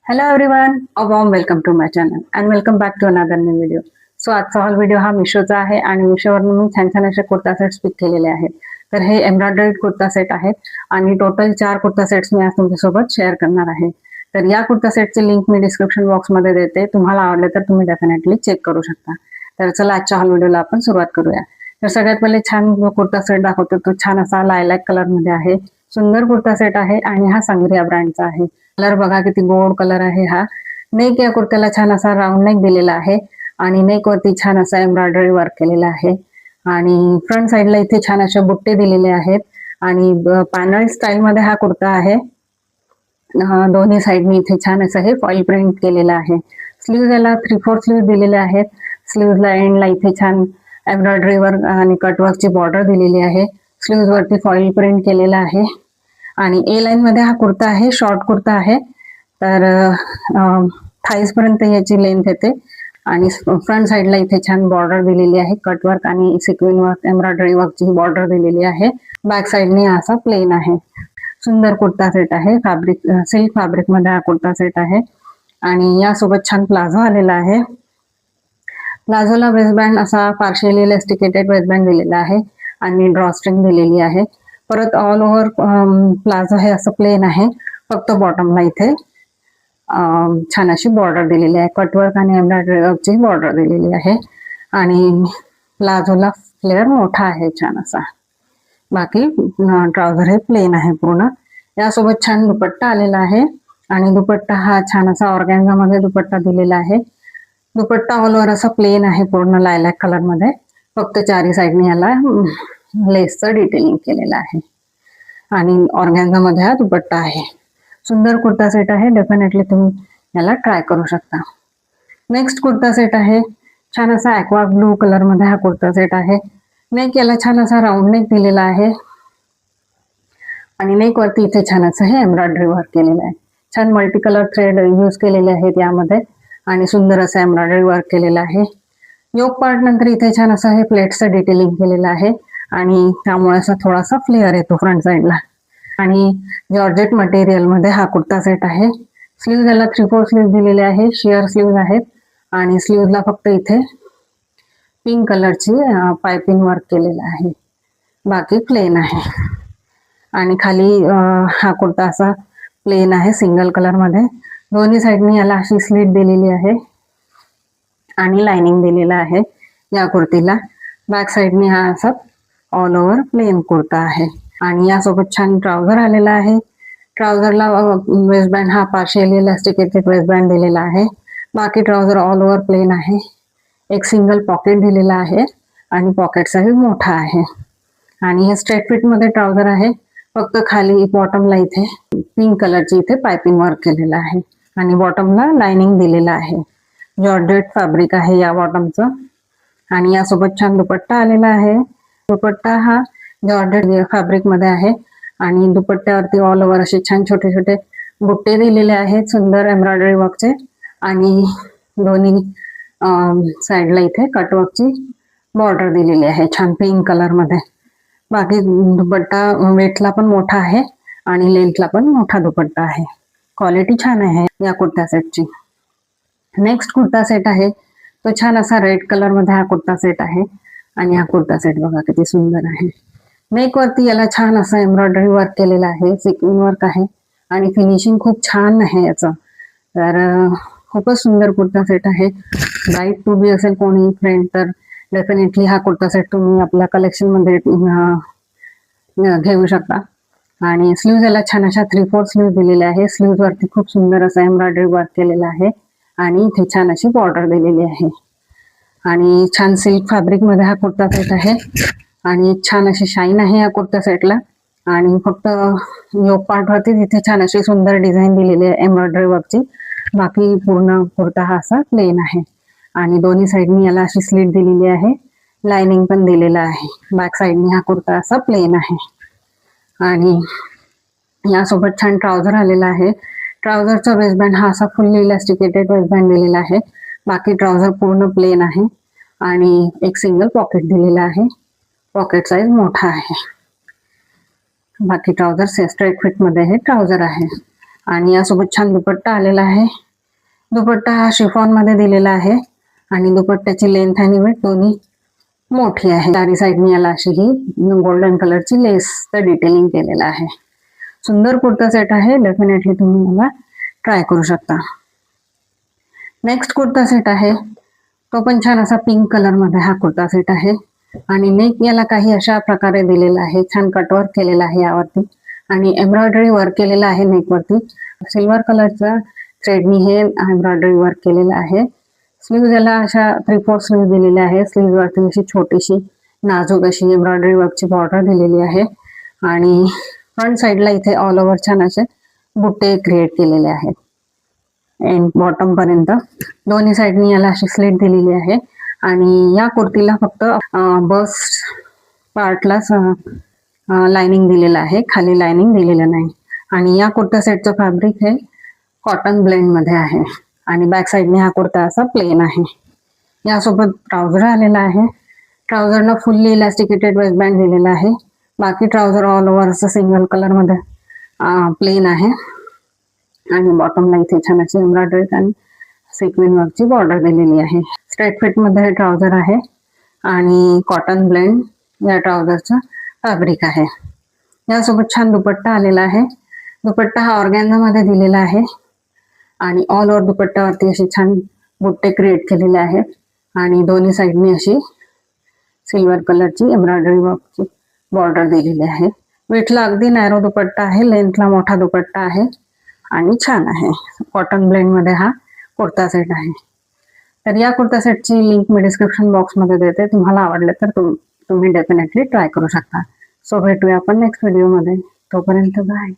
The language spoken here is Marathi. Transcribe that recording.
Hello everyone, a warm welcome to my channel and welcome back to another new video. So आजचा हॉल व्हिडिओ हा मिशोचा आहे आणि मिशोवरून मी छान छान असे कुर्ता सेट्स पिक केलेले आहेत. तर हे एम्ब्रॉयडरी कुर्ता सेट आहेत आणि टोटल 4 कुर्ता सेट्स मी आज तुमच्यासोबत शेअर करणार आहे. तर या कुर्ता सेटची लिंक मी डिस्क्रिप्शन बॉक्समध्ये देते. तुम्हाला आवडले तर तुम्ही डेफिनेटली चेक करू शकता. तर चला आजच्या हॉल व्हिडिओला आपण सुरुवात करूया. तर सगळ्यात पहिले छान कुर्ता सेट दाखवतो. तो छान असा लायलॅक कलर मध्ये आहे. सुंदर कुर्ता सेट आहे आणि हा संग्रिया ब्रँडचा आहे. कलर बघा किती गोड कलर आहे हा. नेक या कुर्त्याला छान असा राऊंड नेक दिलेला आहे आणि नेक वरती छान असा एम्ब्रॉयडरी वर्क केलेला आहे आणि फ्रंट साइडला इथे छान असे बुट्टे दिलेले आहेत आणि पॅनल स्टाईल मध्ये हा कुर्ता आहे. दोन्ही साइडनी इथे छान असं हे फॉइल प्रिंट केलेलं आहे. स्लीव्ह याला 3/4 स्लीव्ह दिलेले आहेत. स्लीव्हला एंडला इथे छान एम्ब्रॉयडरी वर्क आणि कटवर्कची बॉर्डर दिलेली आहे. स्लीव्ह वरती फॉइल प्रिंट केलेला आहे आणि ए लाईन मध्ये हा कुर्ता आहे. शॉर्ट कुर्ता आहे. तर थाईज पर्यंत याची लेंथ येते आणि फ्रंट साइडला इथे छान बॉर्डर दिलेली आहे. कटवर्क आणि सिक्विन वर्क एम्ब्रॉयडरी वर्कची बॉर्डर दिलेली आहे. बॅक साइडने असा प्लेन आहे. सुंदर कुर्ता सेट आहे. फॅब्रिक सिल्क फॅब्रिक मध्ये हा कुर्ता सेट आहे आणि यासोबत छान प्लाझो आलेला आहे. प्लाझोला वेस्टबँड असा पार्शियली इलास्टिकेटेड वेस्टबँड दिलेला आहे आणि ड्रॉस्ट्रिंग दिलेली आहे. परत ऑल ओव्हर प्लाझो हे असं प्लेन आहे. फक्त बॉटमला इथे छान अशी बॉर्डर दिलेली आहे. कटवर्क आणि एम्ब्रॉयडरी वर्कची बॉर्डर दिलेली आहे आणि प्लाझोला फ्लेअर मोठा आहे छान असा. बाकी ट्राउझर हे प्लेन आहे पूर्ण. यासोबत छान दुपट्टा आलेला आहे आणि दुपट्टा हा छान असा ऑर्गॅन्झा मध्ये दुपट्टा दिलेला आहे. दुपट्टा ऑल ओव्हर असा प्लेन आहे पूर्ण लायलॅक कलर मध्ये. फक्त चारी साइडने याला लेसचं डिटेलिंग केलेलं आहे आणि ऑर्गॅन्झा मध्ये हा दुपट्टा आहे. सुंदर कुर्ता सेट आहे. डेफिनेटली तुम्ही याला ट्राय करू शकता. नेक्स्ट कुर्ता सेट आहे. छान असा ॲक्वा ब्लू कलर मध्ये हा कुर्ता सेट आहे. नेक याला छान असा राऊंड नेक दिलेला आहे आणि नेक वरती इथे छान असं हे एम्ब्रॉयडरी वर्क केलेलं आहे. छान मल्टी कलर थ्रेड यूज केलेले आहेत यामध्ये आणि सुंदर असं एम्ब्रॉयडरी वर्क केलेलं आहे. योक पार्ट नंतर इथे छान असं हे प्लेट्सचं डिटेलिंग केलेलं आहे आणि त्यामुळे असा थोडासा फ्लेअर येतो फ्रंट साइडला आणि जॉर्जेट मटेरियल मध्ये हा कुर्ता सेट आहे. स्लीव्ह याला 3/4 स्लीव्ह दिलेले आहे. शेअर स्लीव्ह आहेत आणि स्लीव्हला फक्त इथे पिंक कलरची पायपिंग वर्क केलेलं आहे. बाकी प्लेन आहे आणि खाली हा कुर्ता असा प्लेन आहे सिंगल कलर मध्ये. दोन्ही साइडनी याला अशी स्लीट दिलेली आहे आणि लाइनिंग दिलेला आहे या कुर्तीला. बॅक साइडनी हा असा ऑल ओव्हर प्लेन कुर्ता आहे आणि यासोबत छान ट्राउझर आलेला आहे. ट्राउझरला वेस्टबँड हा पार्शियली इलास्टिकेटेड वेस्टबँड दिलेला आहे. बाकी ट्राउझर ऑल ओव्हर प्लेन आहे. एक सिंगल पॉकेट दिलेला आहे आणि पॉकेट साईज मोठा आहे आणि हे स्ट्रेट फिट मध्ये ट्राउझर आहे. फक्त खाली बॉटमला इथे पिंक कलरची इथे पायपिंग वर्क केलेलं आहे आणि बॉटमला लाइनिंग दिलेलं आहे. जॉर्जेट फॅब्रिक आहे या बॉटमचं आणि यासोबत छान दुपट्टा आलेला आहे. दुपट्टा हा जॉर्जेट फॅब्रिक मध्ये आहे आणि दुपट्ट्यावरती ऑल ओव्हर असे छान छोटे छोटे बुट्टे दिलेले आहेत सुंदर एम्ब्रॉयडरी वर्कचे आणि दोन्ही साइडला इथे कटवर्कची बॉर्डर दिलेली आहे छान पिंक कलर मध्ये. बाकी दुपट्टा वेटला पण मोठा आहे आणि लेंथला पण मोठा दुपट्टा आहे. क्वालिटी छान आहे या कुर्ता सेटची. नेक्स्ट कुर्ता सेट आहे तो छान असा रेड कलर मध्ये हा कुर्ता सेट आहे आणि हा कुर्ता सेट बघा किती सुंदर आहे. नेक वरती याला छान असं एम्ब्रॉयडरी वर्क केलेलं आहे. सिक्विन वर्क आहे आणि फिनिशिंग खूप छान आहे याचं. तर खूपच सुंदर कुर्ता सेट आहे. ब्राईट टू बी असेल कोणी फ्रेंड तर डेफिनेटली हा कुर्ता सेट तुम्ही आपल्या कलेक्शन मध्ये घेऊ शकता. आणि स्लीव्ह याला छान अशा 3/4 स्लीव्ह दिलेले आहे. स्लीव्ह वरती खूप सुंदर असं एम्ब्रॉयडरी वर्क केलेलं आहे आणि इथे छान अशी बॉर्डर दिलेली आहे आणि छान सिल्क फॅब्रिक मध्ये हा कुर्ता सेट आहे आणि छान अशी शाईन आहे या कुर्ता सेटला आणि फक्त योक पार्ट वरती तिथे छान अशी सुंदर डिझाईन दिलेली आहे एम्ब्रॉयडरी वर्कची. बाकी पूर्ण कुर्ता हा असा प्लेन आहे आणि दोन्ही साइडनी याला अशी स्लीट दिलेली आहे. लाइनिंग पण दिलेला आहे. बॅक साइडनी हा कुर्ता असा प्लेन आहे आणि यासोबत छान ट्राउझर आलेला आहे. ट्राउझरचा वेस्टबँड हा असा फुल्ली इलास्टिकेटेड वेस्टबँड दिलेला आहे. बाकी ट्राउझर पूर्ण प्लेन आहे आणि एक सिंगल पॉकेट दिलेला आहे. पॉकेट साइज मोठा आहे. बाकी ट्राउझर स्ट्रेट फिट मध्ये हे ट्राउझर आहे आणि यासोबत छान दुपट्टा आलेला आहे. दुपट्टा हा शिफॉन मध्ये दिलेला आहे आणि दुपट्ट्याची लेंथ आणि विड्थ दोन्ही मोठी आहे. चारी साईडनी याला अशी ही गोल्डन कलरची लेसचं डिटेलिंग केलेलं आहे. सुंदर कुर्ता सेट आहे. डेफिनेटली तुम्ही मला ट्राय करू शकता. नेक्स्ट कुर्ता सेट आहे तो पण छान असा पिंक कलर मध्ये हा कुर्ता सेट आहे आणि नेक याला काही अशा प्रकारे दिलेला आहे. छान कटवर्क केलेला आहे यावरती आणि एम्ब्रॉयडरी वर्क केलेलं आहे नेक वरती. सिल्वर कलरचा थ्रेडनी हे एम्ब्रॉयडरी वर्क केलेलं आहे. स्लीव्ह याला अशा 3/4 स्लीव्ह दिलेल्या आहे. स्लीव्ह वरती अशी छोटीशी नाजूक अशी एम्ब्रॉयडरी वर्कची बॉर्डर दिलेली आहे आणि फ्रंट साईडला इथे ऑल ओव्हर छान असे बुट्टे क्रिएट केलेले आहेत. एंड बॉटम पर्यंत दोन्ही साईडनी याला अशी स्लीट दिलेली आहे आणि या कुर्तीला फक्त बस्ट पार्टलाच लाइनिंग दिलेलं आहे, खाली लाइनिंग दिलेलं नाही. आणि या कुर्ता सेटचं फॅब्रिक हे कॉटन ब्लेंड मध्ये आहे आणि बॅक साईडने हा कुर्ता असा प्लेन आहे. यासोबत ट्राउझर आलेला आहे. ट्राउझरला फुल्ली इलास्टिकेटेड वेस्ट बँड दिलेला आहे. बाकी ट्राउझर ऑल ओव्हर असं सिंगल कलर मध्ये प्लेन आहे आणि बॉटमला इथे छान अशी एम्ब्रॉयडरी आणि सिक्वेन वर्कची बॉर्डर दिलेली आहे. स्ट्रेट फिट मध्ये हे ट्राउझर आहे आणि कॉटन ब्लेंड या ट्राउझरचं फॅब्रिक आहे. यासोबत छान दुपट्टा आलेला आहे. दुपट्टा हा ऑर्गॅन्झा मध्ये दिलेला आहे आणि ऑल ओव्हर दुपट्ट्यावरती अशी छान बुट्टे क्रिएट केलेले आहेत आणि दोन्ही साईडनी अशी सिल्वर कलरची एम्ब्रॉयडरी वर्कची बॉर्डर दिलेली आहे. विथला अगदी नॅरो दुपट्टा आहे, लेंथला मोठा दुपट्टा आहे आणि छान आहे. कॉटन ब्लेंड मध्ये हा कुर्ता सेट आहे. तर या कुर्ता सेटची लिंक मी डिस्क्रिप्शन बॉक्स मध्ये देते. तुम्हाला आवडले तर तुम्ही डेफिनेटली ट्राय करू शकता. सो भेटूया आपण नेक्स्ट व्हिडिओ मध्ये. तोपर्यंत बाय.